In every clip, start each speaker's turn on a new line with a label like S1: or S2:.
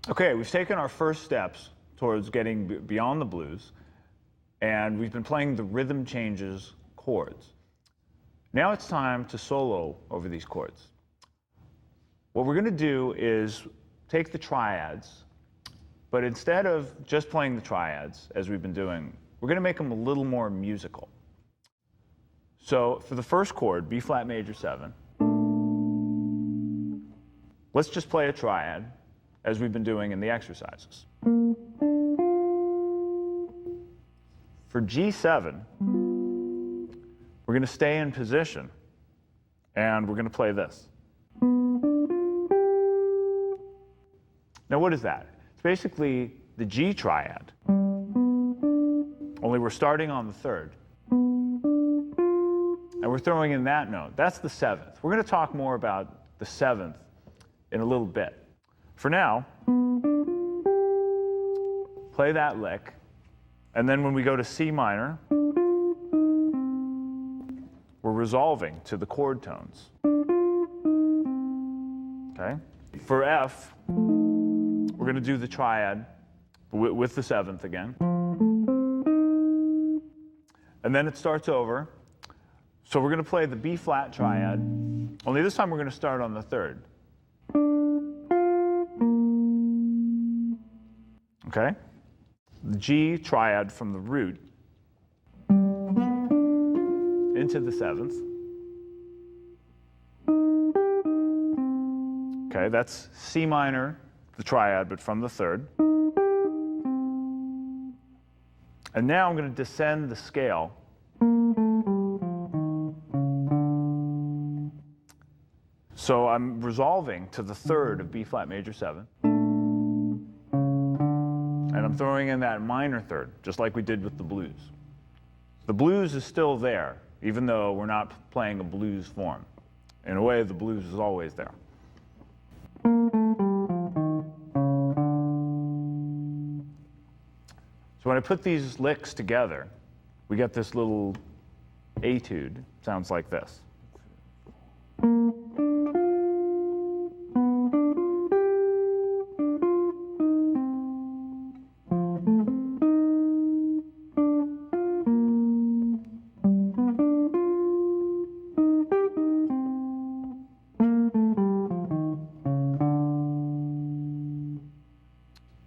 S1: Okay, we've taken our first steps towards getting beyond the blues, and we've been playing the rhythm changes chords. Now it's time to solo over these chords. What we're going to do is take the triads, but instead of just playing the triads, as we've been doing, we're going to make them a little more musical. So for the first chord, B flat major 7, let's just play a triad, as we've been doing in the exercises. For G7, we're going to stay in position, and we're going to play this. Now, what is that? It's basically the G triad, only we're starting on the 3rd, and we're throwing in that note. That's the 7th. We're going to talk more about the 7th in a little bit. For now, play that lick, and then when we go to C minor, we're resolving to the chord tones. Okay? For F, we're going to do the triad with the 7th again. And then it starts over. So we're going to play the B flat triad, only this time we're going to start on the 3rd. Okay? The G triad from the root into the 7th. Okay, that's C minor, the triad, but from the 3rd. And now I'm going to descend the scale so I'm resolving to the 3rd of B flat major 7. And I'm throwing in that minor 3rd, just like we did with the blues. The blues is still there, even though we're not playing a blues form. In a way, the blues is always there. So when I put these licks together, we get this little etude. Sounds like this.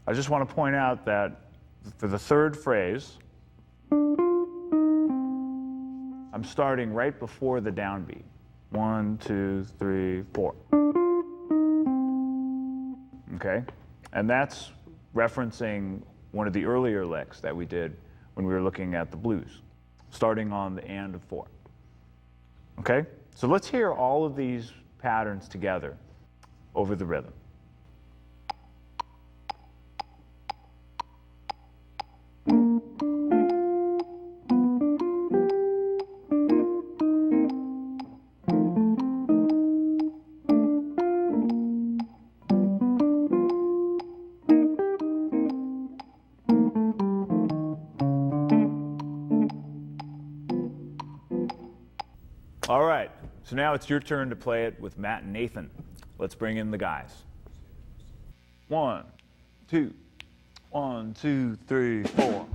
S1: I just want to point out that for the 3rd phrase, I'm starting right before the downbeat. 1, 2, 3, 4. Okay? And that's referencing one of the earlier licks that we did when we were looking at the blues, starting on the and of 4. Okay? So let's hear all of these patterns together over the rhythm. All right, so now it's your turn to play it with Matt and Nathan. Let's bring in the guys. 1, 2, 1, 2, 3, 4.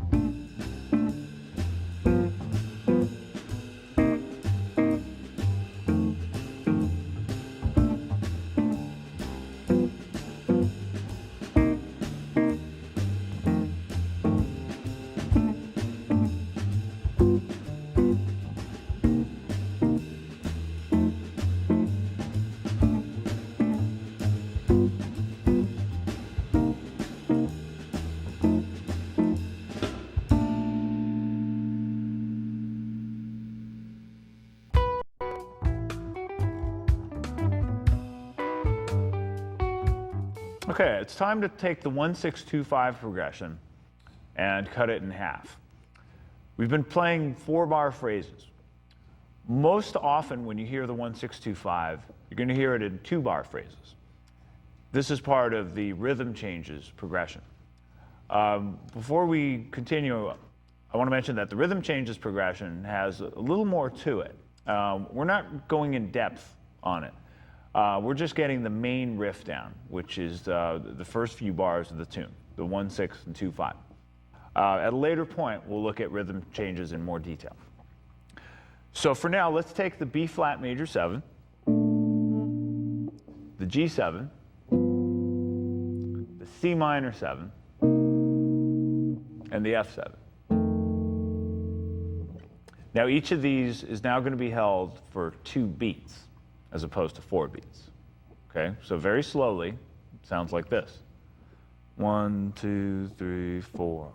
S1: Okay, it's time to take the 1-6-2-5 progression and cut it in half. We've been playing 4-bar phrases. Most often when you hear the 1-6-2-5, you're going to hear it in 2-bar phrases. This is part of the rhythm changes progression. Before we continue, I want to mention that the rhythm changes progression has a little more to it. We're not going in depth on it. we're just getting the main riff down, which is the first few bars of the tune, the 1, 6, and 2, 5. At a later point, we'll look at rhythm changes in more detail. So for now, let's take the B flat major 7, the G7, the C minor 7, and the F7. Now each of these is now going to be held for 2 beats as opposed to 4 beats. Okay, so very slowly, it sounds like this. 1, 2, 3, 4.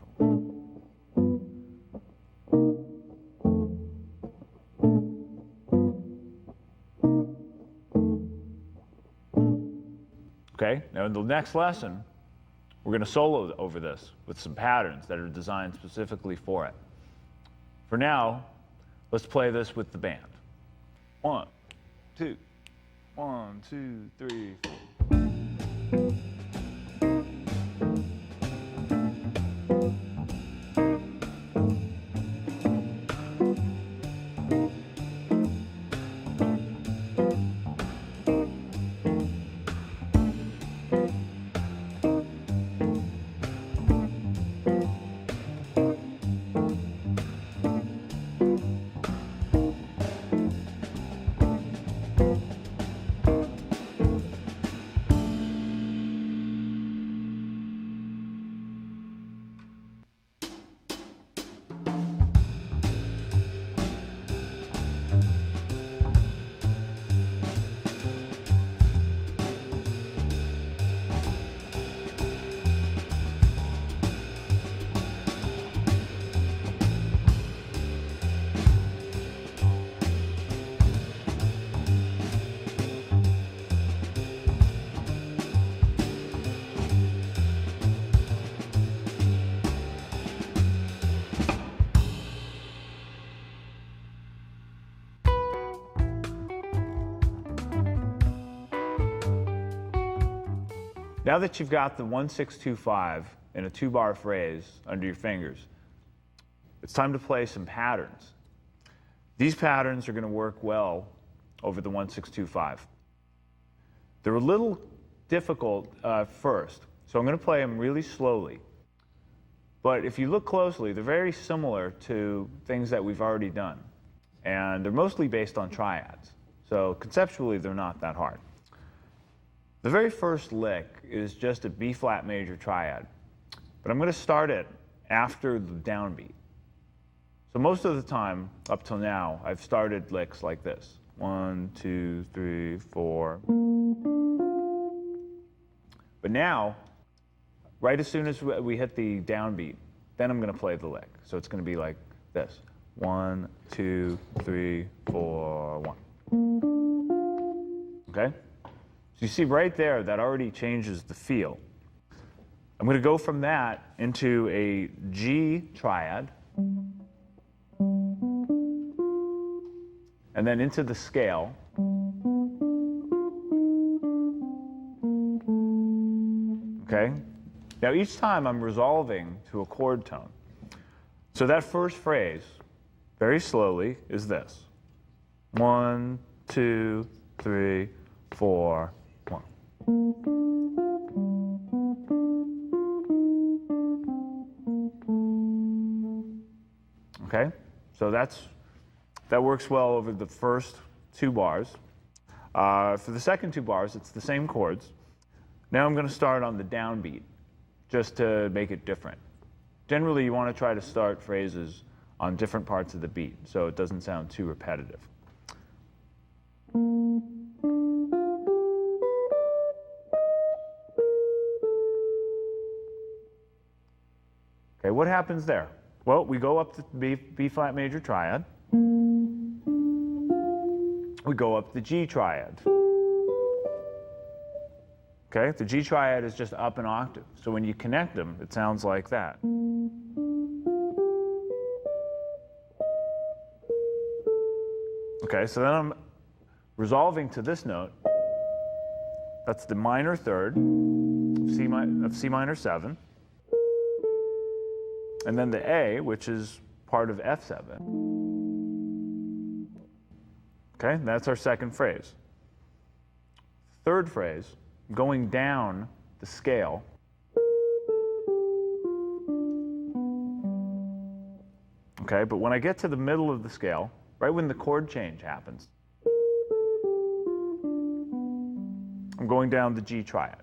S1: Okay, now in the next lesson, we're going to solo over this with some patterns that are designed specifically for it. For now, let's play this with the band. 1, 2, 1, 2, 3, 4. Now that you've got the 1, 6, 2, 5 in a 2-bar phrase under your fingers, it's time to play some patterns. These patterns are going to work well over the 1, 6, 2, 5. They're a little difficult first, so I'm going to play them really slowly. But if you look closely, they're very similar to things that we've already done. And they're mostly based on triads. So conceptually, they're not that hard. The very first lick is just a B flat major triad, but I'm going to start it after the downbeat. So most of the time, up till now, I've started licks like this. 1, 2, 3, 4. But now, right as soon as we hit the downbeat, then I'm going to play the lick. So it's going to be like this. 1, 2, 3, 4, 1. Okay? So you see right there, that already changes the feel. I'm going to go from that into a G triad, and then into the scale. Okay? Now each time I'm resolving to a chord tone. So that first phrase, very slowly, is this. 1, 2, 3, 4, 1. Okay, so that works well over the first 2 bars. For the second 2 bars, it's the same chords. Now I'm going to start on the downbeat, just to make it different. Generally, you want to try to start phrases on different parts of the beat, so it doesn't sound too repetitive. Okay, what happens there? Well, we go up the B flat major triad. We go up the G triad. Okay, the G triad is just up an octave. So when you connect them, it sounds like that. Okay, so then I'm resolving to this note. That's the minor third of C minor 7. And then the A, which is part of F7. Okay, that's our second phrase. third phrase, going down the scale. Okay, but when I get to the middle of the scale, right when the chord change happens, I'm going down the G triad.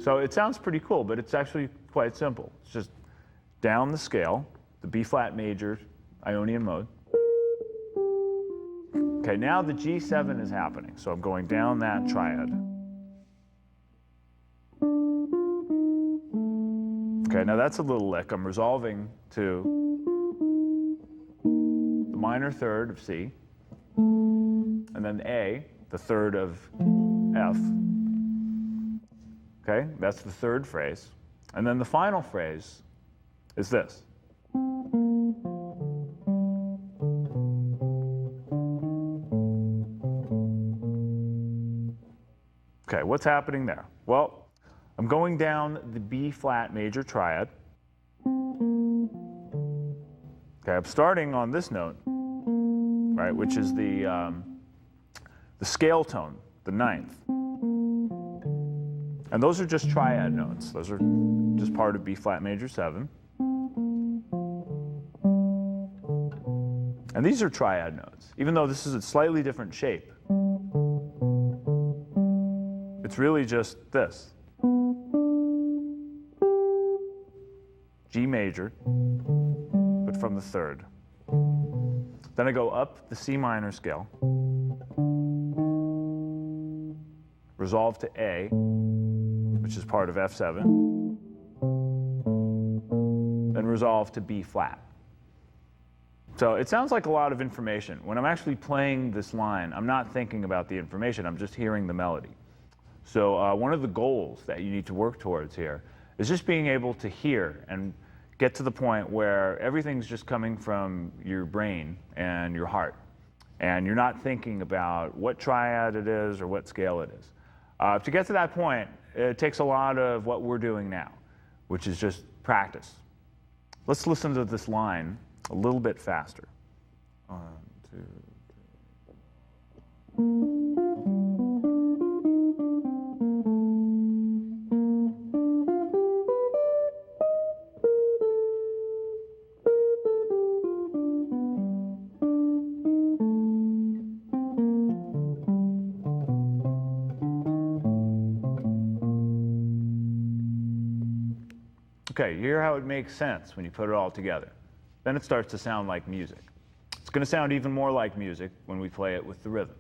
S1: So it sounds pretty cool, but it's actually quite simple. It's just down the scale, the B flat major Ionian mode. Okay, now the G7 is happening, so I'm going down that triad. Okay, now that's a little lick. I'm resolving to the minor third of C, and then A, the third of F. Okay, that's the third phrase. And then the final phrase is this. Okay, what's happening there? Well, I'm going down the B flat major triad. Okay, I'm starting on this note, right, which is the scale tone, the ninth. And those are just triad notes. Those are just part of B flat major 7. And these are triad notes, even though this is a slightly different shape. It's really just this. G major, but from the third. Then I go up the C minor scale, resolve to A, which is part of F7, then resolve to B flat. So it sounds like a lot of information. When I'm actually playing this line, I'm not thinking about the information, I'm just hearing the melody. So one of the goals that you need to work towards here is just being able to hear and get to the point where everything's just coming from your brain and your heart. And you're not thinking about what triad it is or what scale it is. To get to that point, it takes a lot of what we're doing now, which is just practice. Let's listen to this line a little bit faster. 1, 2, 3. Okay, you hear how it makes sense when you put it all together. Then it starts to sound like music. It's going to sound even more like music when we play it with the rhythm.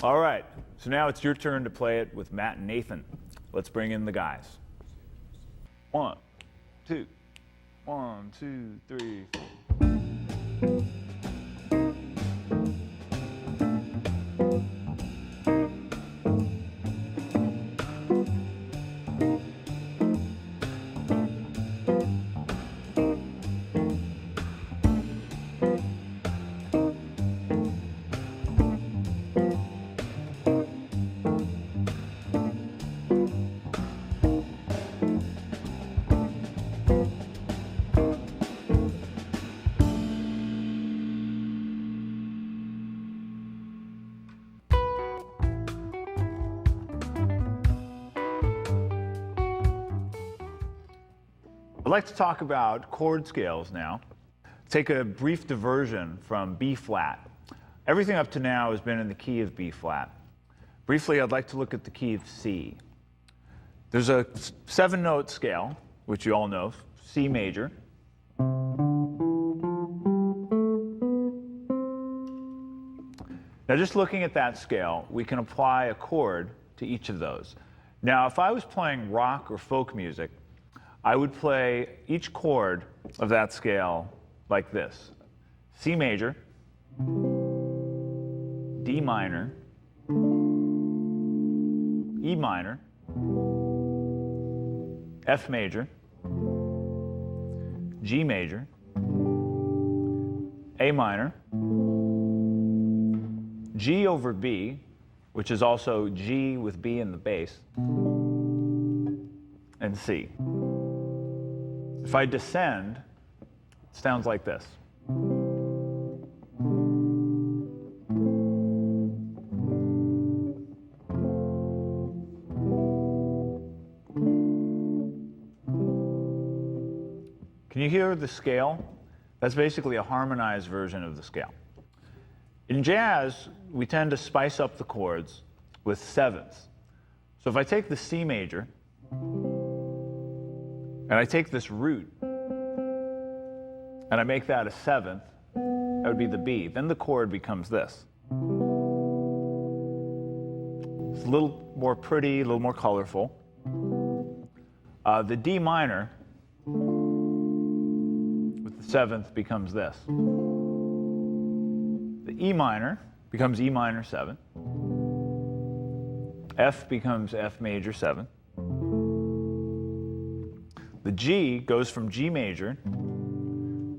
S1: All right, so now it's your turn to play it with Matt and Nathan. Let's bring in the guys. 1, 2, 1, 2, 3, 4. I'd like to talk about chord scales now. Take a brief diversion from B flat. Everything up to now has been in the key of B flat. Briefly, I'd like to look at the key of C. There's a 7-note scale, which you all know, C major. Now, just looking at that scale, we can apply a chord to each of those. Now, if I was playing rock or folk music, I would play each chord of that scale like this: C major, D minor, E minor, F major, G major, A minor, G over B, which is also G with B in the bass, and C. If I descend, it sounds like this. Can you hear the scale? That's basically a harmonized version of the scale. In jazz, we tend to spice up the chords with sevenths. So if I take the C major, and I take this root, and I make that a seventh, that would be the B. Then the chord becomes this. It's a little more pretty, a little more colorful. The D minor, with the seventh, becomes this. The E minor becomes E minor 7. F becomes F major 7. The G goes from G major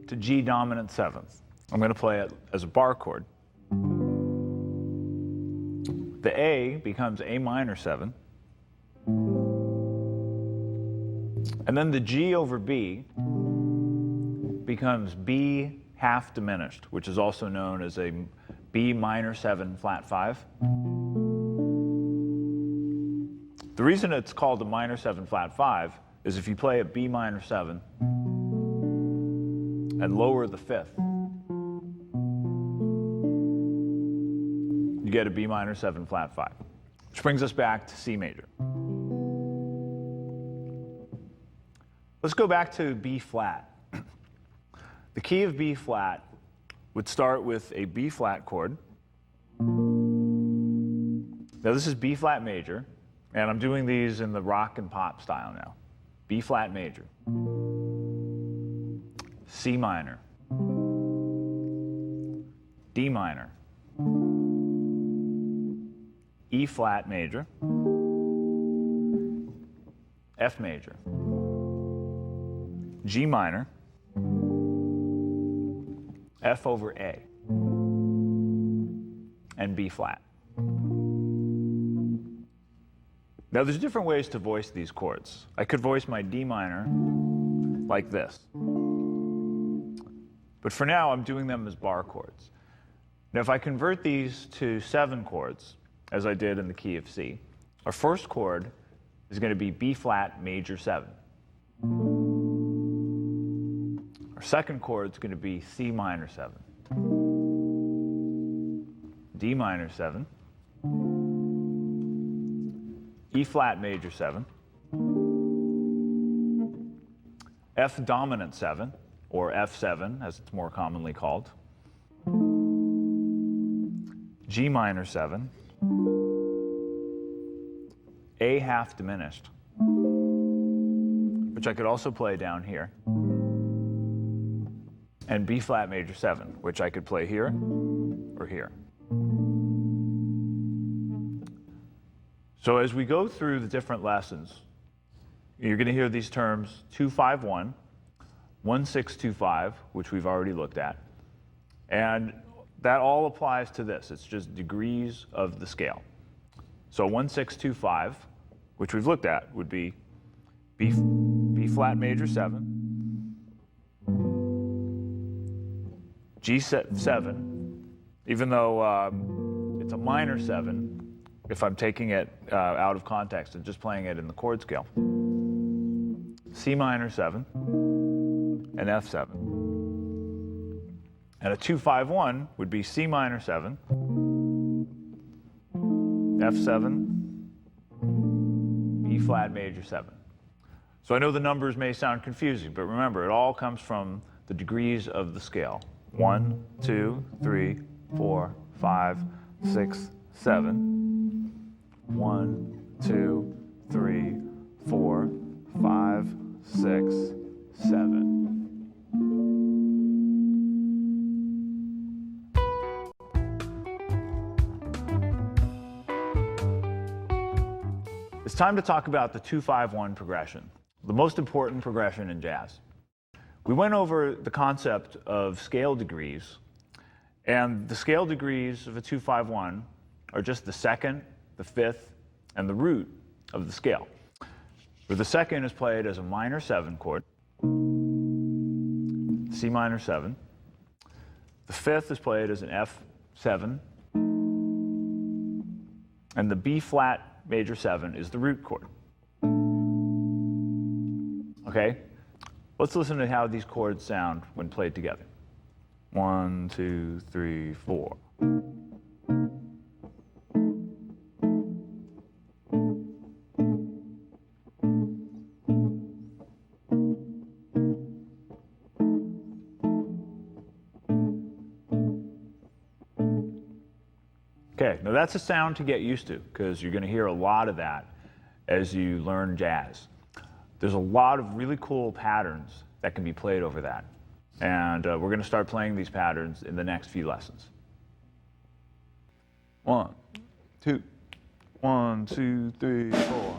S1: to G dominant 7th. I'm going to play it as a bar chord. The A becomes A minor 7. And then the G over B becomes B half diminished, which is also known as a B minor 7 flat 5. The reason it's called a minor 7 flat 5 is if you play a B minor 7 and lower the 5th, you get a B minor 7 flat 5, which brings us back to C major. Let's go back to B flat. The key of B flat would start with a B flat chord. Now this is B flat major, and I'm doing these in the rock and pop style now. B flat major, C minor, D minor, E flat major, F major, G minor, F over A, and B flat. Now there's different ways to voice these chords. I could voice my D minor like this. But for now, I'm doing them as bar chords. Now if I convert these to 7 chords, as I did in the key of C, our first chord is going to be B flat major 7. Our second chord is going to be C minor 7, D minor 7, E flat major 7, F dominant 7, or F7 as it's more commonly called, G minor 7, A half diminished, which I could also play down here, and B flat major 7, which I could play here or here. So as we go through the different lessons, you're going to hear these terms 2-5-1, 1-6-2-5, which we've already looked at, and that all applies to this. It's just degrees of the scale. So 1-6-2-5, which we've looked at, would be B flat major 7, G7, even though it's a minor 7, if I'm taking it out of context and just playing it in the chord scale. C minor 7 and F7. And a 2-5-1 would be C minor 7, F7, B flat major 7. So I know the numbers may sound confusing, but remember, it all comes from the degrees of the scale. 1, 2, 3, 4, 5, 6, 7. 1, 2, 3, 4, 5, 6, 7. It's time to talk about the 2-5-1 progression, the most important progression in jazz. We went over the concept of scale degrees, and the scale degrees of a 2-5-1 are just the second, the fifth, and the root of the scale, where the second is played as a minor 7 chord, C minor 7. The fifth is played as an F7, and the B flat major 7 is the root chord. Okay, let's listen to how these chords sound when played together. 1, 2, 3, 4. Okay, now that's a sound to get used to because you're going to hear a lot of that as you learn jazz. There's a lot of really cool patterns that can be played over that. And we're going to start playing these patterns in the next few lessons. 1, 2, 1, 2, 3, 4.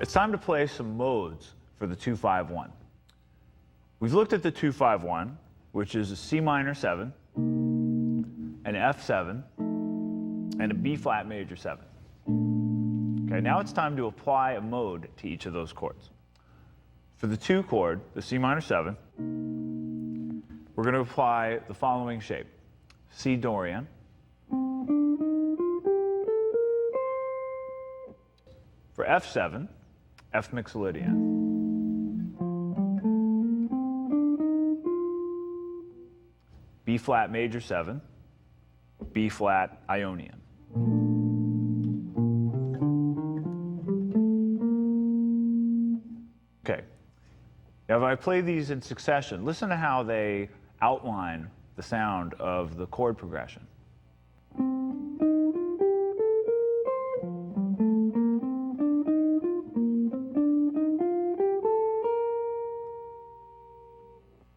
S1: It's time to play some modes for the 2-5-1. We've looked at the 2-5-1, which is a C minor 7, an F7, and a B flat major 7. Okay, now it's time to apply a mode to each of those chords. For the 2 chord, the C minor 7, we're going to apply the following shape: C Dorian, for F7, F Mixolydian, B flat major 7, B flat Ionian. Okay, now if I play these in succession, listen to how they outline the sound of the chord progression.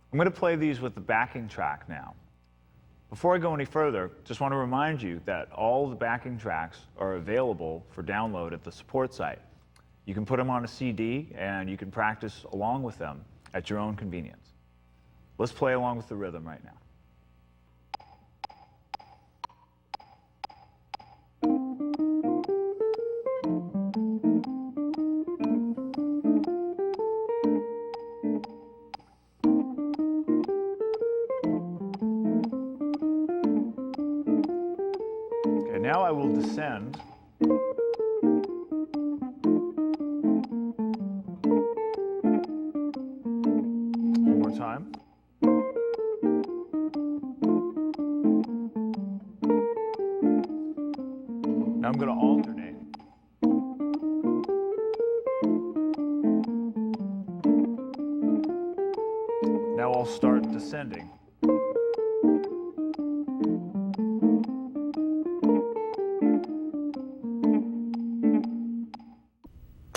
S1: I'm going to play these with the backing track now. Before I go any further, just want to remind you that all the backing tracks are available for download at the support site. You can put them on a CD and you can practice along with them at your own convenience. Let's play along with the rhythm right now. Now I will descend. One more time. Now I'm going to alternate. Now I'll start descending.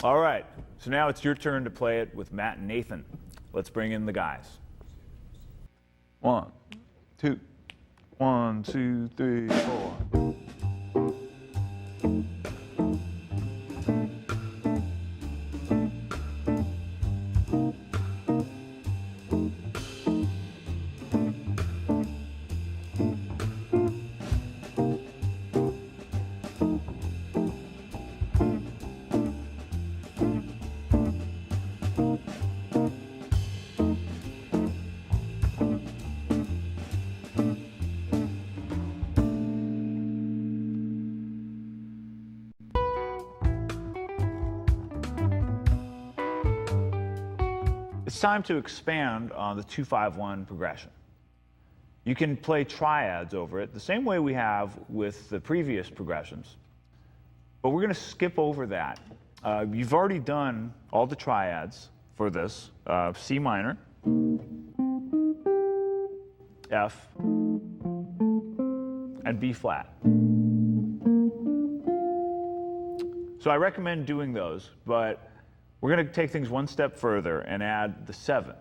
S1: All right, so now it's your turn to play it with Matt and Nathan. Let's bring in the guys. 1, 2, 1, 2, 3, 4. It's time to expand on the 2-5-1 progression. You can play triads over it the same way we have with the previous progressions, but we're going to skip over that. You've already done all the triads for this, C minor, F, and B flat. So I recommend doing those, but we're going to take things one step further and add the 7th.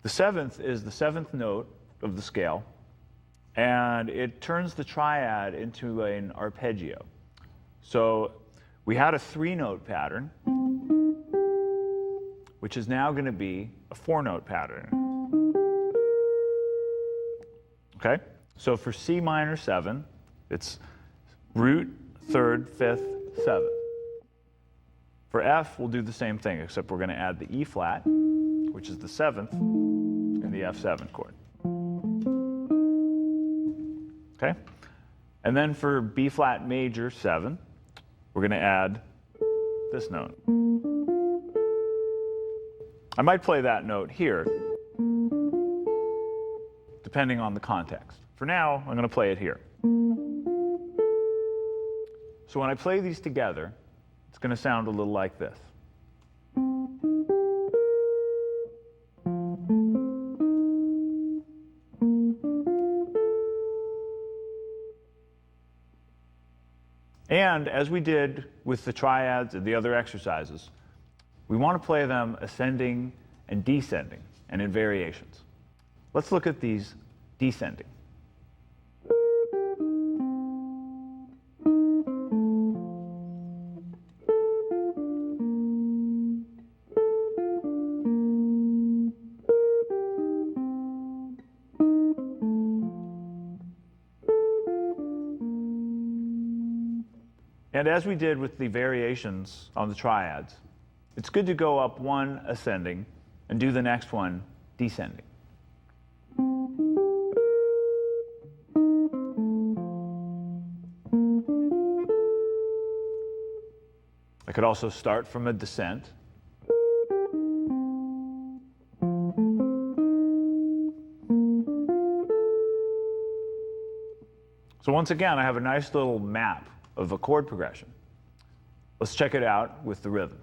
S1: The 7th is the 7th note of the scale, and it turns the triad into an arpeggio. So we had a 3-note pattern, which is now going to be a 4-note pattern. Okay? So for C minor 7, it's root, 3rd, 5th, 7th. For F, we'll do the same thing, except we're going to add the E flat, which is the 7th, and the F7 chord. Okay? And then for B flat major 7, we're going to add this note. I might play that note here, depending on the context. For now, I'm going to play it here. So when I play these together, it's going to sound a little like this. And as we did with the triads and the other exercises, we want to play them ascending and descending, and in variations. Let's look at these descending. And as we did with the variations on the triads, it's good to go up one ascending and do the next one descending. I could also start from a descent. So once again, I have a nice little map of a chord progression. Let's check it out with the rhythm.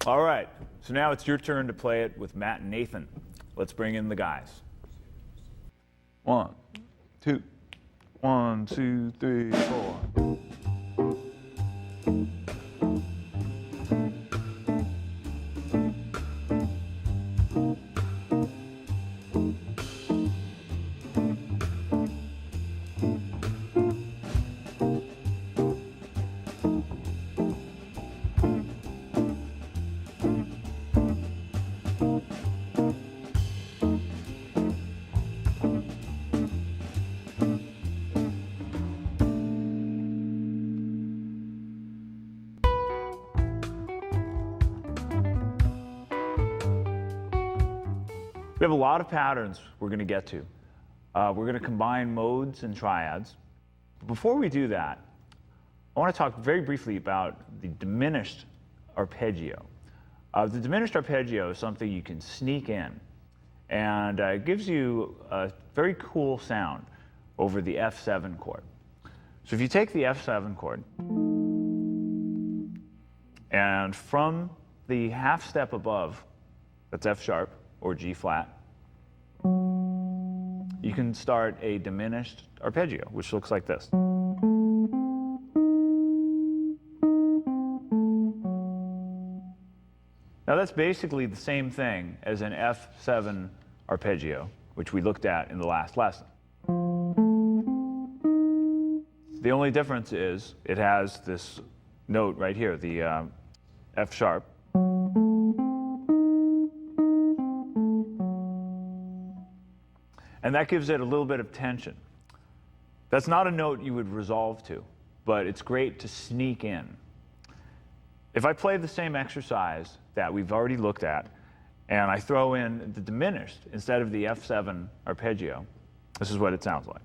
S1: All right, so now it's your turn to play it with Matt and Nathan. Let's bring in the guys. 1, 2, 1, 2, 3, 4. We have a lot of patterns we're going to get to. We're going to combine modes and triads. Before we do that, I want to talk very briefly about the diminished arpeggio. The diminished arpeggio is something you can sneak in, and it gives you a very cool sound over the F7 chord. So if you take the F7 chord, and from the half step above, that's F sharp or G flat, you can start a diminished arpeggio, which looks like this. Now that's basically the same thing as an F7 arpeggio, which we looked at in the last lesson. The only difference is it has this note right here, the F sharp. And that gives it a little bit of tension. That's not a note you would resolve to, but it's great to sneak in. If I play the same exercise that we've already looked at, and I throw in the diminished instead of the F7 arpeggio, this is what it sounds like.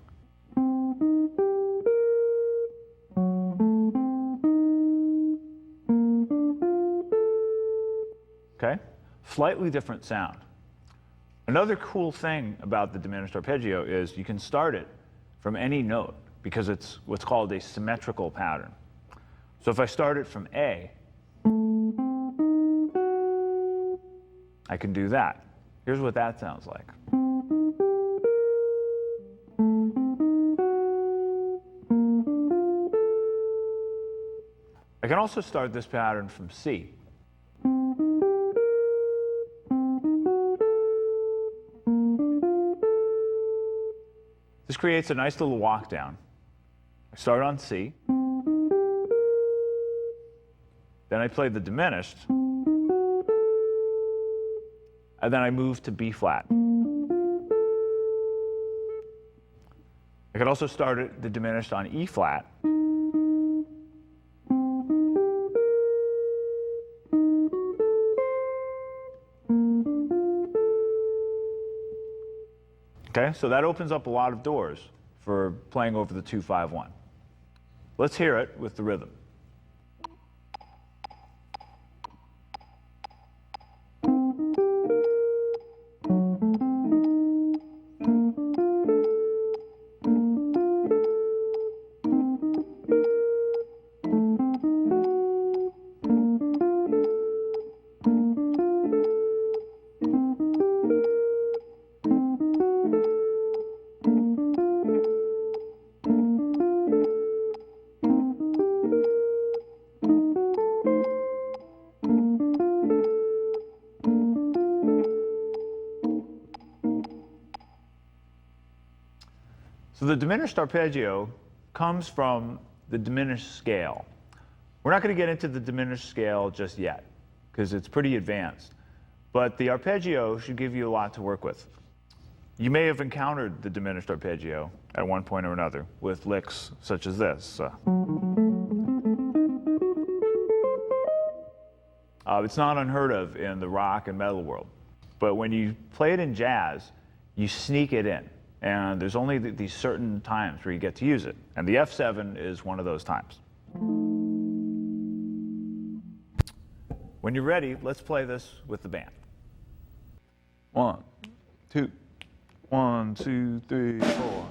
S1: Okay? Slightly different sound. Another cool thing about the diminished arpeggio is you can start it from any note because it's what's called a symmetrical pattern. So if I start it from A, I can do that. Here's what that sounds like. I can also start this pattern from C. This creates a nice little walk down. I start on C, then I play the diminished, and then I move to B flat. I could also start the diminished on E flat. Okay, so that opens up a lot of doors for playing over the 2-5-1. Let's hear it with the rhythm. So the diminished arpeggio comes from the diminished scale. We're not going to get into the diminished scale just yet, because it's pretty advanced. But the arpeggio should give you a lot to work with. You may have encountered the diminished arpeggio at one point or another with licks such as this. It's not unheard of in the rock and metal world. But when you play it in jazz, you sneak it in. And there's only these certain times where you get to use it. And the F7 is one of those times. When you're ready, let's play this with the band. 1, 2, 1, 2, 3, 4.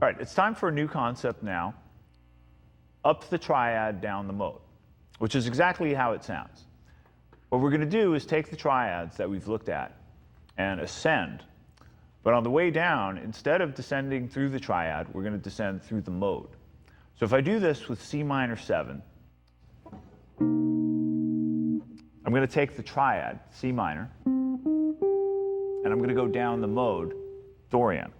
S1: All right, it's time for a new concept now. Up the triad, down the mode, which is exactly how it sounds. What we're going to do is take the triads that we've looked at and ascend. But on the way down, instead of descending through the triad, we're going to descend through the mode. So if I do this with C minor 7, I'm going to take the triad, C minor, and I'm going to go down the mode, Dorian.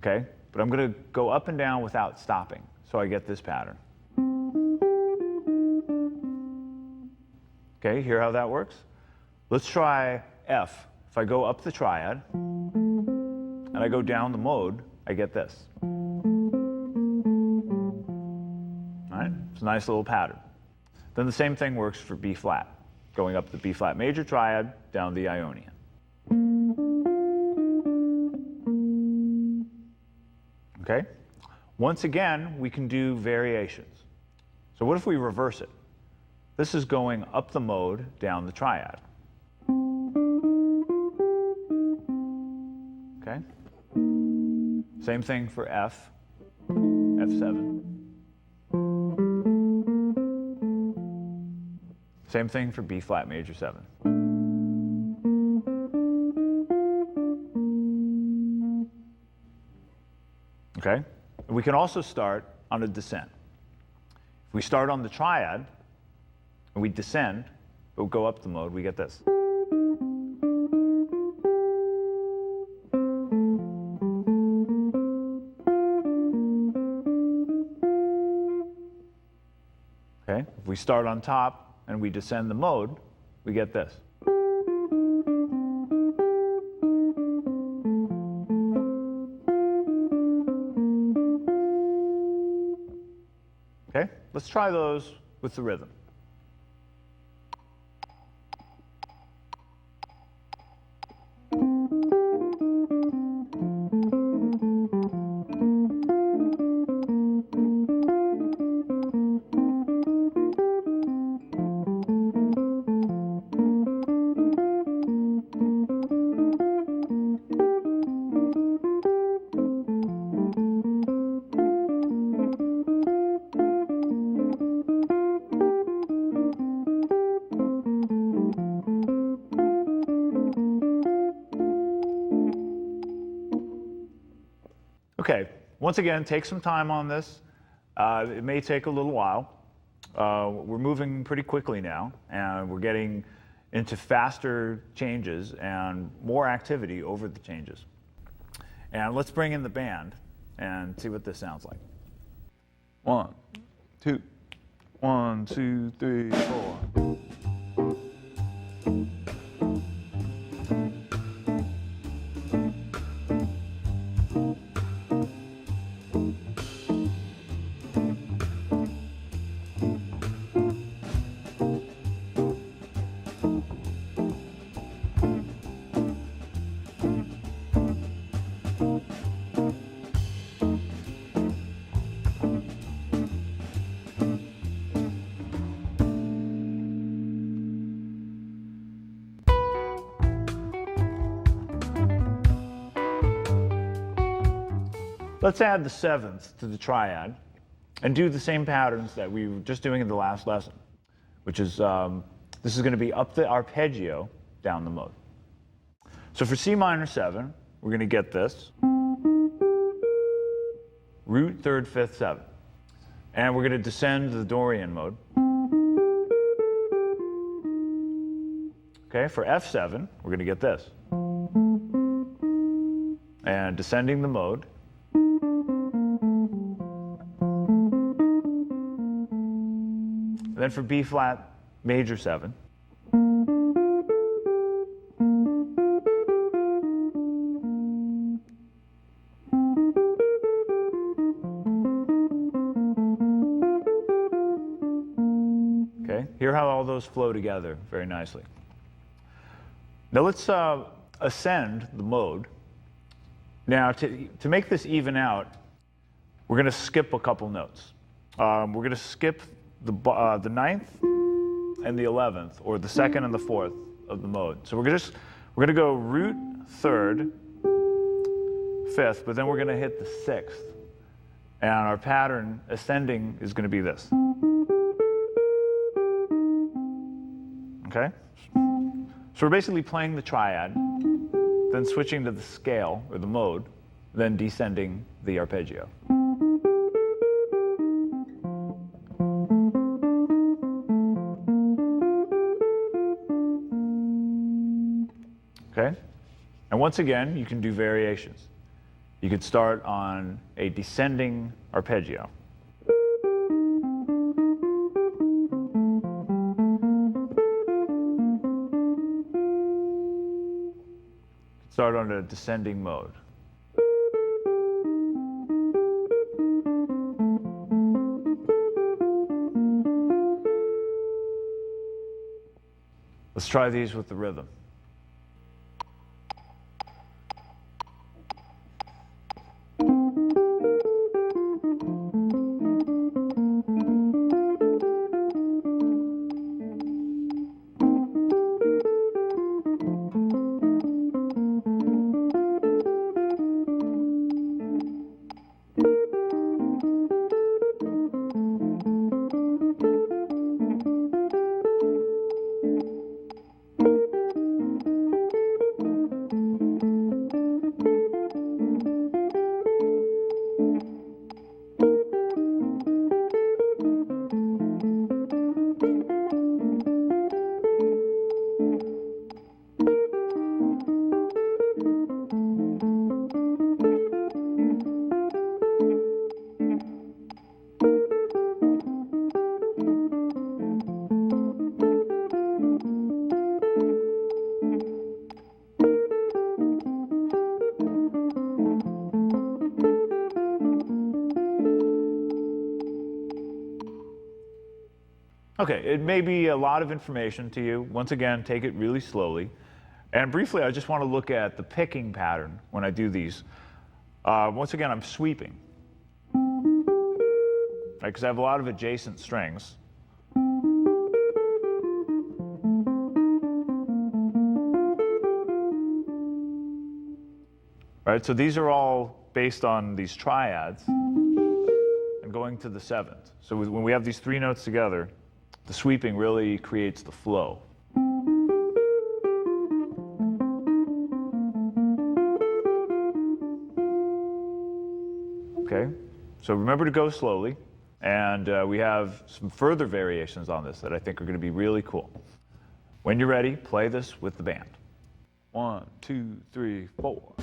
S1: Okay? But I'm going to go up and down without stopping, so I get this pattern. Okay, hear how that works? Let's try F. If I go up the triad, and I go down the mode, I get this. All right, it's a nice little pattern. Then the same thing works for B flat, going up the B flat major triad, down the Ionian. Okay? Once again, we can do variations. So what if we reverse it? This is going up the mode, down the triad. Okay? Same thing for F, F7. Same thing for B flat major 7. Okay? We can also start on a descent. If we start on the triad and we descend, we'll go up the mode, we get this. Okay? If we start on top and we descend the mode, we get this. Okay? Let's try those with the rhythm. Okay, once again, take some time on this. It may take a little while. We're moving pretty quickly now, and we're getting into faster changes and more activity over the changes. And let's bring in the band and see what this sounds like. 1, 2, 1, 2, 3, 4. Let's add the 7th to the triad and do the same patterns that we were just doing in the last lesson, which is, this is going to be up the arpeggio, down the mode. So for C minor 7, we're going to get this. Root, 3rd, 5th, 7th. And we're going to descend to the Dorian mode. Okay, for F7, we're going to get this. And descending the mode. And then for B flat major 7. Okay, hear how all those flow together very nicely. Now let's ascend the mode. Now to make this even out, we're going to skip a couple notes. We're going to skip the 9th and the 11th, or the 2nd and the 4th of the mode. So we're going to go root 3rd, 5th, but then we're going to hit the 6th. And our pattern ascending is going to be this. Okay? So we're basically playing the triad, then switching to the scale, or the mode, then descending the arpeggio. Okay? And once again, you can do variations. You could start on a descending arpeggio. Start on a descending mode. Let's try these with the rhythm. Okay, it may be a lot of information to you. Once again, take it really slowly. And briefly, I just want to look at the picking pattern when I do these. Once again, I'm sweeping, right, because I have a lot of adjacent strings. Right, so these are all based on these triads and going to the seventh. So when we have these three notes together, the sweeping really creates the flow. Okay, so remember to go slowly, and we have some further variations on this that I think are going to be really cool. When you're ready, play this with the band. 1, 2, 3, 4.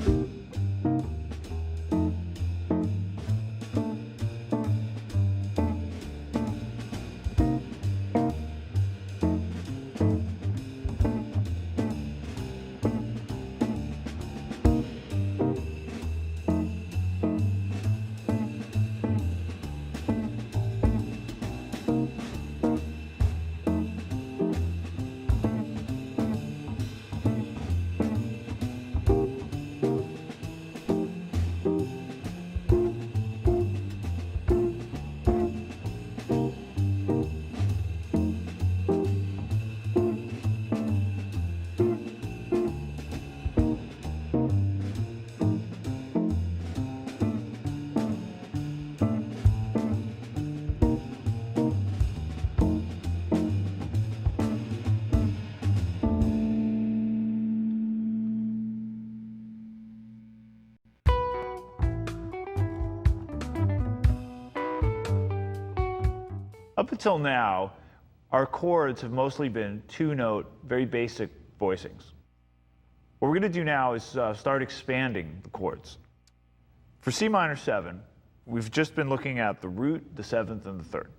S1: Up until now, our chords have mostly been two-note, very basic voicings. What we're going to do now is start expanding the chords. For C minor 7, we've just been looking at the root, the seventh, and the third.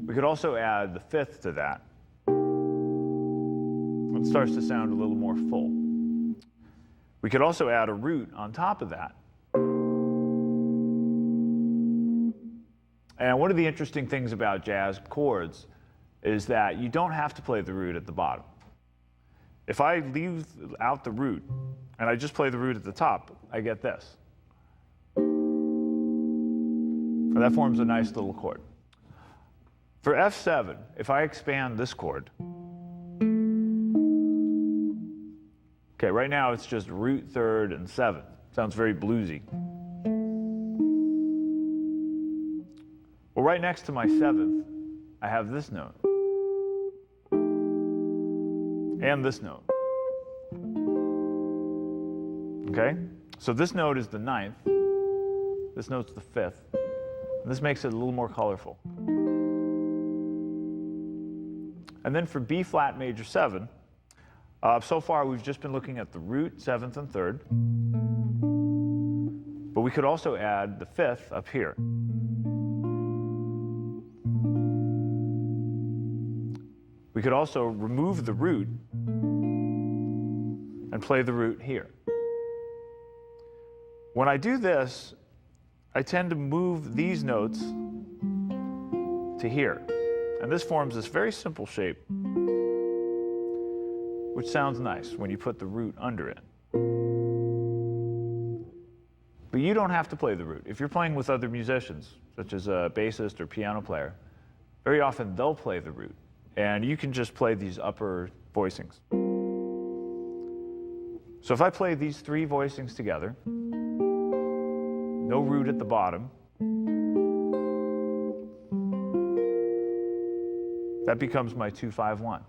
S1: We could also add the fifth to that. It starts to sound a little more full. We could also add a root on top of that. And one of the interesting things about jazz chords is that you don't have to play the root at the bottom. If I leave out the root and I just play the root at the top, I get this. And that forms a nice little chord. For F7, if I expand this chord, okay, right now it's just root, third, and seventh. Sounds very bluesy. Well, right next to my seventh, I have this note. And this note. Okay? So this note is the ninth. This note's the fifth. And this makes it a little more colorful. And then for B flat major 7, so far we've just been looking at the root, 7th, and 3rd. But we could also add the 5th up here. We could also remove the root and play the root here. When I do this, I tend to move these notes to here. And this forms this very simple shape, which sounds nice when you put the root under it. But you don't have to play the root. If you're playing with other musicians, such as a bassist or piano player, very often they'll play the root. And you can just play these upper voicings. So if I play these 3 voicings together, no root at the bottom, that becomes my 2-5-1.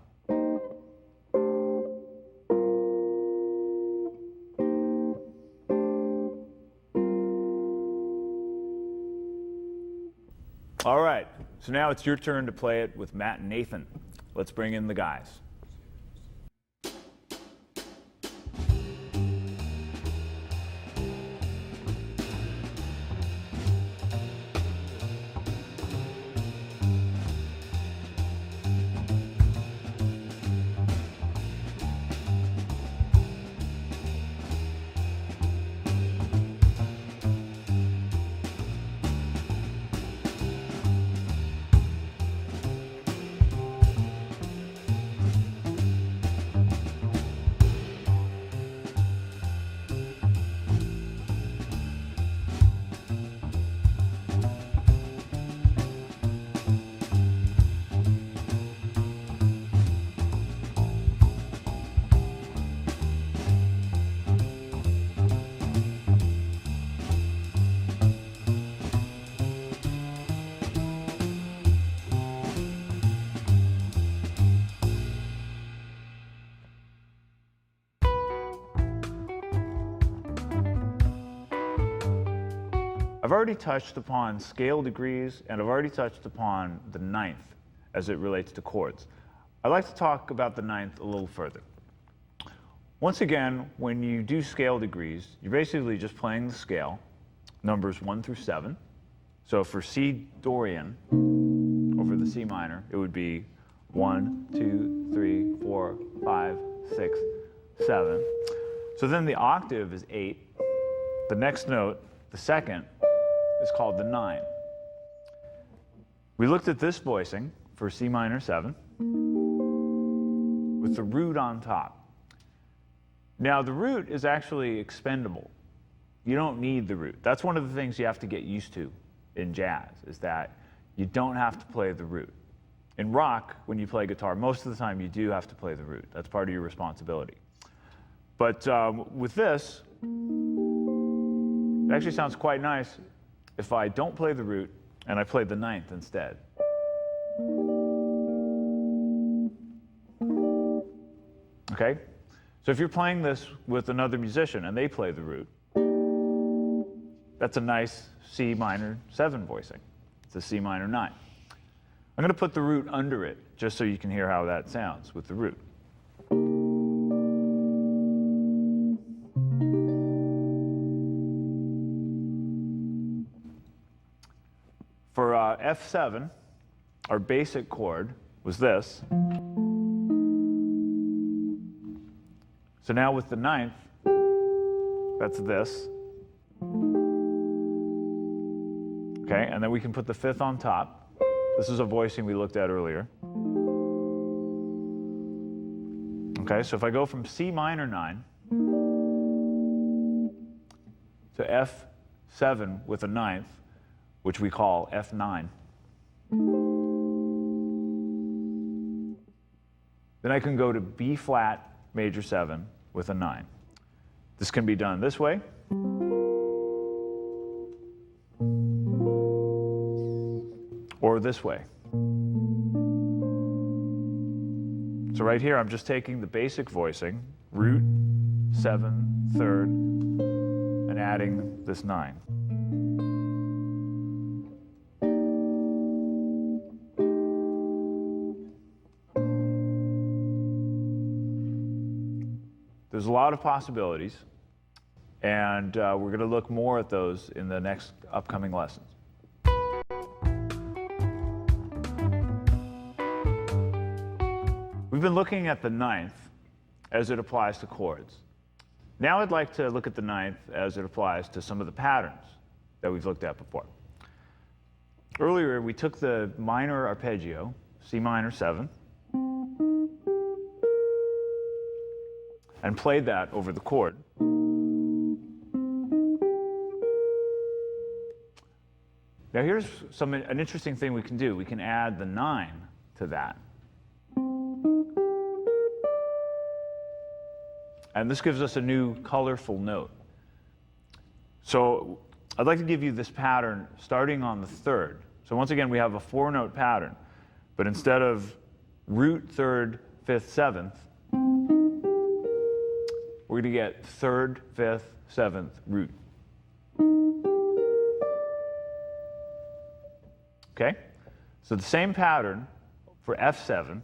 S1: All right, so now it's your turn to play it with Matt and Nathan. Let's bring in the guys. I've already touched upon scale degrees, and I've already touched upon the ninth as it relates to chords. I'd like to talk about the ninth a little further. Once again, when you do scale degrees, you're basically just playing the scale, numbers 1 through 7. So for C Dorian, over the C minor, it would be 1, 2, 3, 4, 5, 6, 7. So then the octave is 8. The next note, the second, is called the 9. We looked at this voicing for C minor 7 with the root on top. Now the root is actually expendable. You don't need the root. That's one of the things you have to get used to in jazz, is that you don't have to play the root. In rock, when you play guitar, most of the time you do have to play the root. That's part of your responsibility. But with this, it actually sounds quite nice if I don't play the root and I play the ninth instead. Okay? So if you're playing this with another musician and they play the root, that's a nice C minor 7 voicing. It's a C minor 9. I'm going to put the root under it just so you can hear how that sounds with the root. For F7, our basic chord was this. So now with the ninth, that's this. Okay, and then we can put the fifth on top. This is a voicing we looked at earlier. Okay, so if I go from C minor 9 to F7 with a ninth, which we call F9, then I can go to B flat major 7 with a 9. This can be done this way, or this way. So right here, I'm just taking the basic voicing, root, 7, 3rd, and adding this 9. There's a lot of possibilities, and we're going to look more at those in the next upcoming lessons. We've been looking at the 9th as it applies to chords. Now I'd like to look at the 9th as it applies to some of the patterns that we've looked at before. Earlier, we took the minor arpeggio, C minor 7, and played that over the chord. Now here's an interesting thing we can do. We can add the 9 to that. And this gives us a new colorful note. So I'd like to give you this pattern starting on the 3rd. So once again, we have a 4-note pattern, but instead of root, 3rd, 5th, 7th, we're going to get 3rd, 5th, 7th, root. Okay? So the same pattern for F7,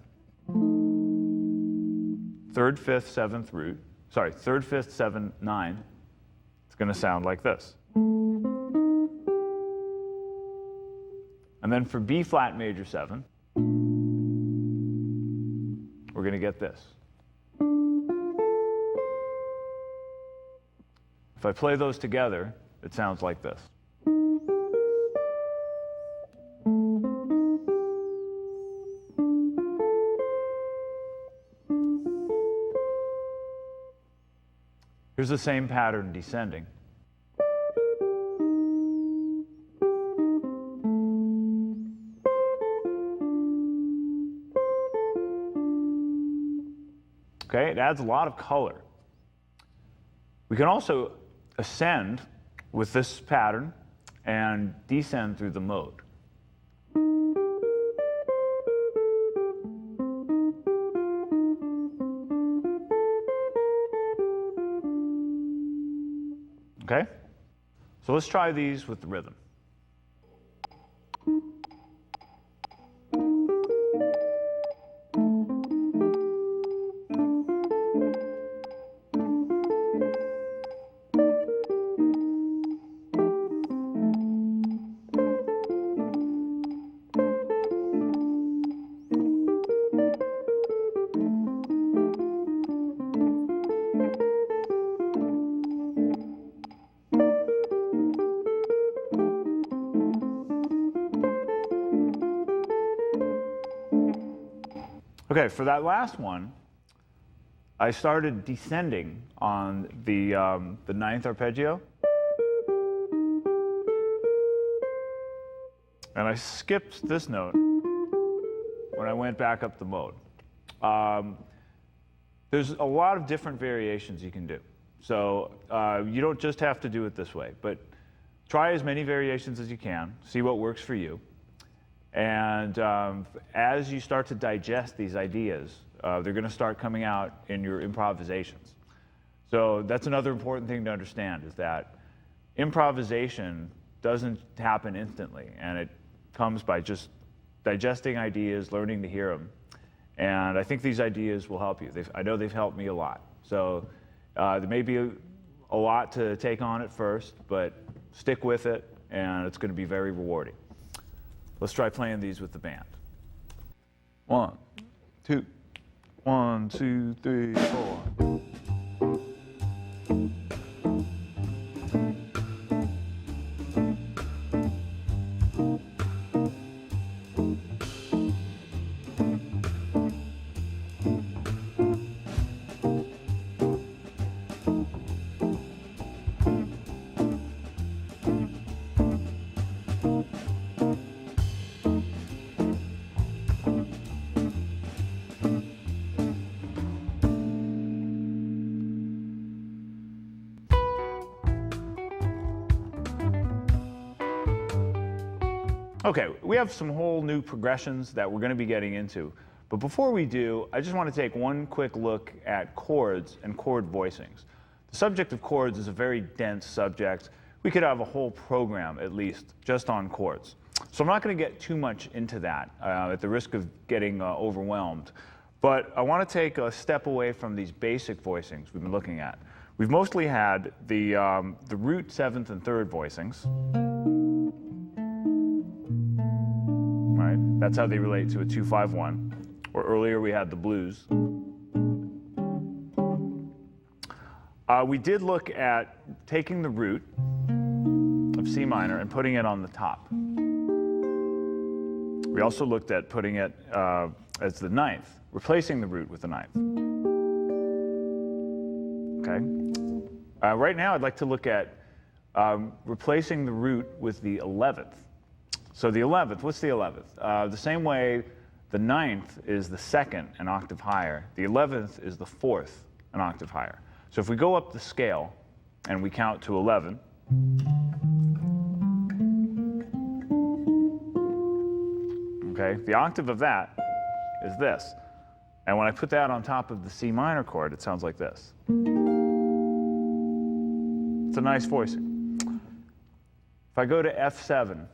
S1: 3rd, 5th, 7th, root. Sorry, 3rd, 5th, 7th, 9. It's going to sound like this. And then for B flat major 7, we're going to get this. If I play those together, it sounds like this. Here's the same pattern descending. Okay, it adds a lot of color. We can also ascend with this pattern and descend through the mode. Okay? So let's try these with the rhythm. Okay, for that last one, I started descending on the 9th arpeggio. And I skipped this note when I went back up the mode. There's a lot of different variations you can do. So you don't just have to do it this way, but try as many variations as you can, see what works for you. And as you start to digest these ideas, they're going to start coming out in your improvisations. So that's another important thing to understand, is that improvisation doesn't happen instantly, and it comes by just digesting ideas, learning to hear them. And I think these ideas will help you. I know they've helped me a lot. So there may be a lot to take on at first, but stick with it, and it's going to be very rewarding. Let's try playing these with the band. 1, 2, 1, 2, 3, 4. Okay, we have some whole new progressions that we're going to be getting into. But before we do, I just want to take one quick look at chords and chord voicings. The subject of chords is a very dense subject. We could have a whole program, at least, just on chords. So I'm not going to get too much into that at the risk of getting overwhelmed. But I want to take a step away from these basic voicings we've been looking at. We've mostly had the root, seventh, and third voicings. Right? That's how they relate to a 2-5-1. Or earlier we had the blues. We did look at taking the root of C minor and putting it on the top. We also looked at putting it as the ninth, replacing the root with the ninth. Okay. Right now I'd like to look at replacing the root with the 11th. So the 11th, what's the 11th? The same way the ninth is the second, an octave higher. The 11th is the fourth, an octave higher. So if we go up the scale and we count to 11, okay, the octave of that is this. And when I put that on top of the C minor chord, it sounds like this. It's a nice voicing. If I go to F7,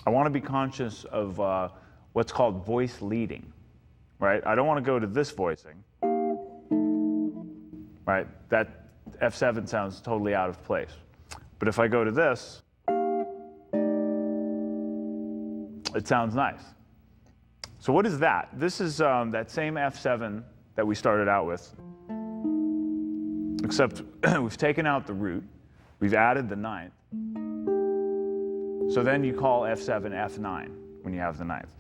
S1: I want to be conscious of what's called voice leading, right? I don't want to go to this voicing, right? That F7 sounds totally out of place. But if I go to this, it sounds nice. So what is that? This is that same F7 that we started out with, except we've taken out the root, we've added the ninth. So then you call F7 F9 when you have the ninth.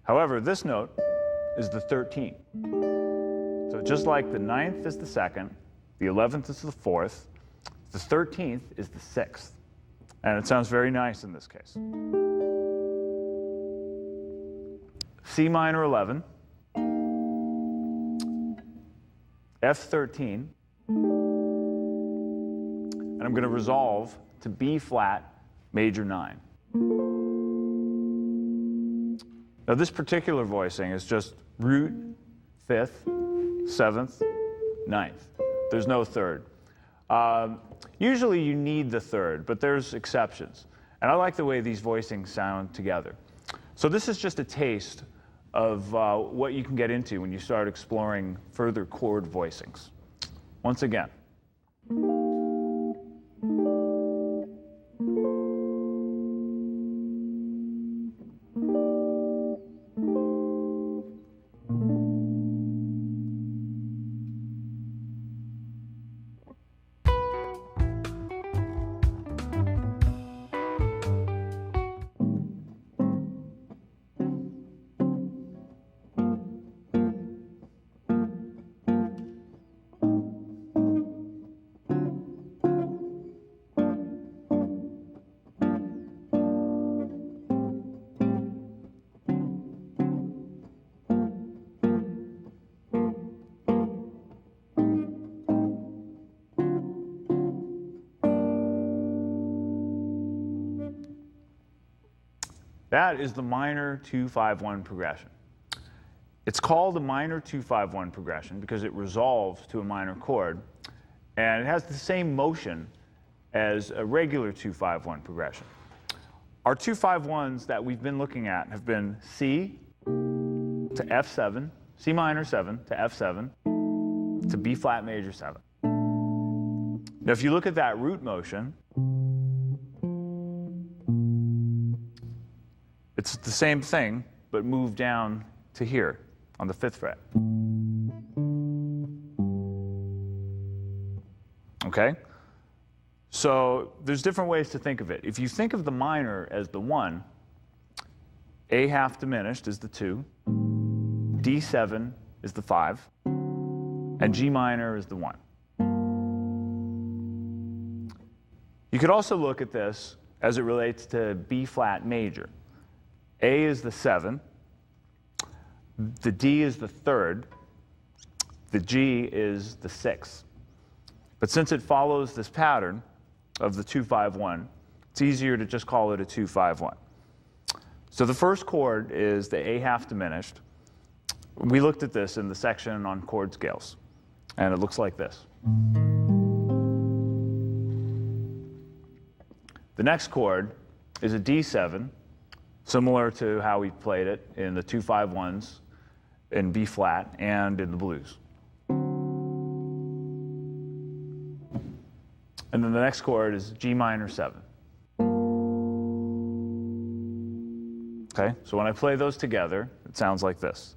S1: However, this note is the 13th. So just like the ninth is the second, the 11th is the fourth, the 13th is the sixth. And it sounds very nice in this case. C minor 11, F13, and I'm going to resolve to B flat major 9. Now this particular voicing is just root, 5th, 7th, 9th. There's no third. Usually you need the third, but there's exceptions. And I like the way these voicings sound together. So this is just a taste of what you can get into when you start exploring further chord voicings. Once again. That is the minor 2-5-1 progression. It's called a minor 2-5-1 progression because it resolves to a minor chord, and it has the same motion as a regular 2-5-1 progression. Our 2-5-1s that we've been looking at have been C to F7, C minor 7 to F7 to B flat major 7. Now if you look at that root motion, it's the same thing, but moved down to here on the 5th fret. Okay? So there's different ways to think of it. If you think of the minor as the 1, A half diminished is the 2, D7 is the 5, and G minor is the 1. You could also look at this as it relates to B flat major. A is the 7, the D is the 3rd, the G is the 6th. But since it follows this pattern of the 2-5-1, it's easier to just call it a 2-5-1. So the first chord is the A half diminished. We looked at this in the section on chord scales, and it looks like this. The next chord is a D7, similar to how we played it in the 2-5-1s in B flat and in the blues. And then the next chord is G minor 7. Okay, so when I play those together, it sounds like this.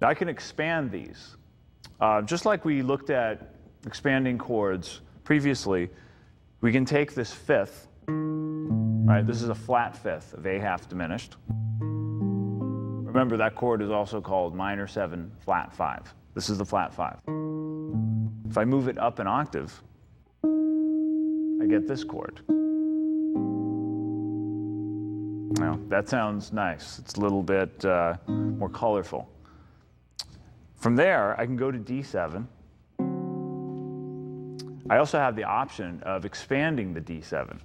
S1: Now I can expand these. Just like we looked at expanding chords previously, we can take this fifth, right? This is a flat fifth of A half diminished. Remember, that chord is also called minor 7, flat 5. This is the flat 5. If I move it up an octave, I get this chord. Now, that sounds nice. It's a little bit more colorful. From there, I can go to D7. I also have the option of expanding the D7.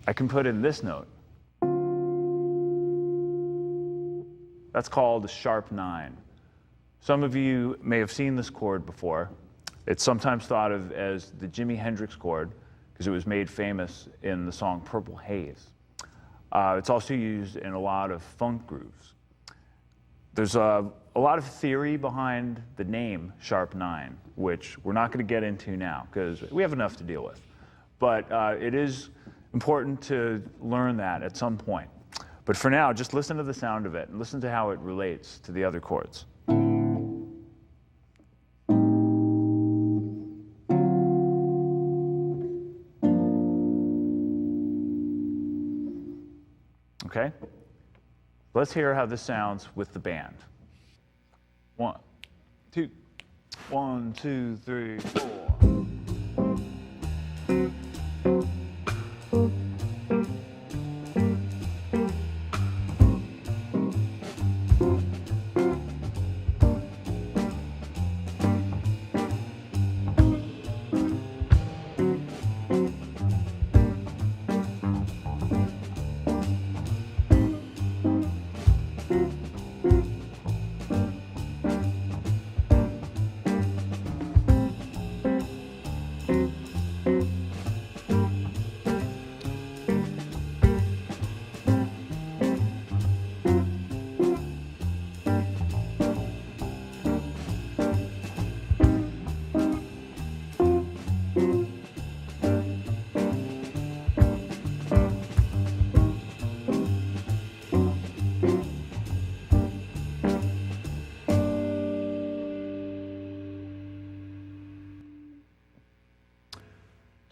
S1: I can put in this note. That's called a sharp 9. Some of you may have seen this chord before. It's sometimes thought of as the Jimi Hendrix chord because it was made famous in the song Purple Haze. It's also used in a lot of funk grooves. There's a lot of theory behind the name sharp 9, which we're not going to get into now because we have enough to deal with. But it is important to learn that at some point. But for now, just listen to the sound of it and listen to how it relates to the other chords. Okay? Let's hear how this sounds with the band. 1, 2, 1, 2, 3, 4.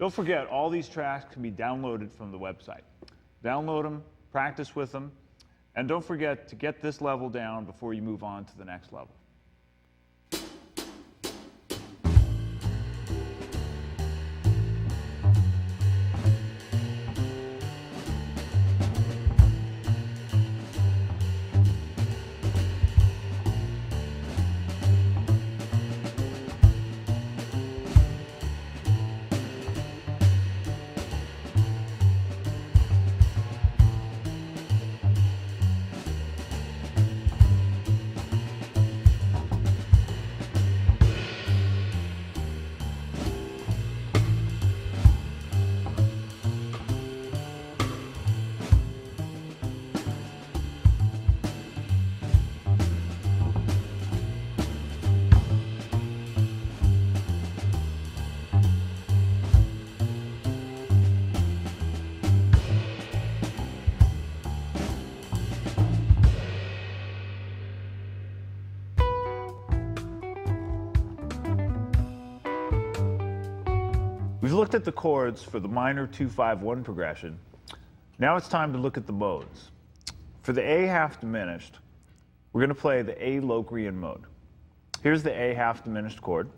S1: Don't forget, all these tracks can be downloaded from the website. Download them, practice with them, and don't forget to get this level down before you move on to the next level. We've looked at the chords for the minor 2-5-1 progression. Now it's time to look at the modes. For the A half diminished, we're going to play the A Locrian mode. Here's the A half diminished chord.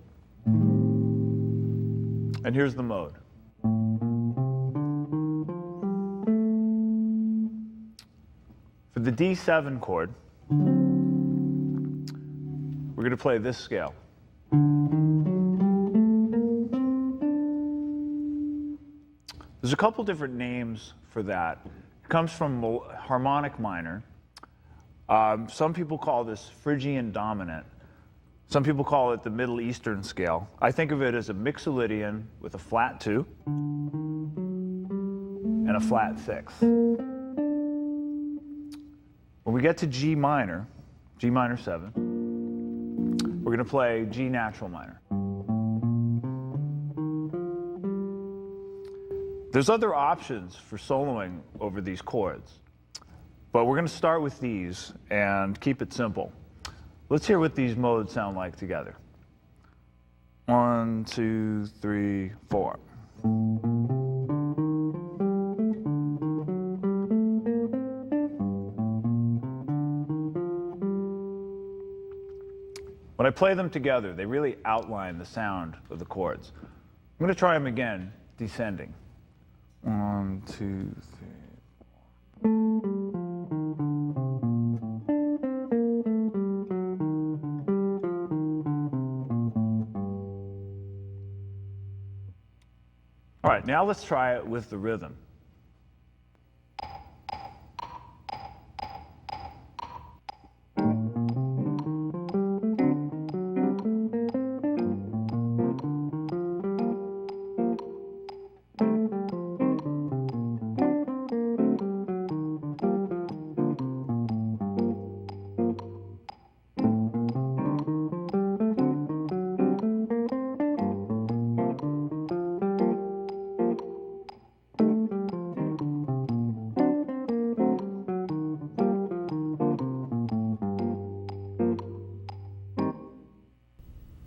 S1: And here's the mode. For the D7 chord, we're going to play this scale. There's a couple different names for that. It comes from harmonic minor, Some people call this Phrygian dominant. Some people call it the Middle Eastern scale. I think of it as a mixolydian with a flat 2 and a flat 6. When we get to G minor 7, we're going to play G natural minor. There's other options for soloing over these chords, but we're going to start with these and keep it simple. Let's hear what these modes sound like together. 1, 2, 3, 4. When I play them together, they really outline the sound of the chords. I'm going to try them again, descending. 1, 2, 3. All right, now let's try it with the rhythm.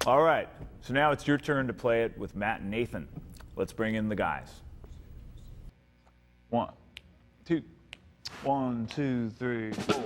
S1: All right, so now it's your turn to play it with Matt and Nathan. Let's bring in the guys. 1, 2, 1, 2, 3, 4.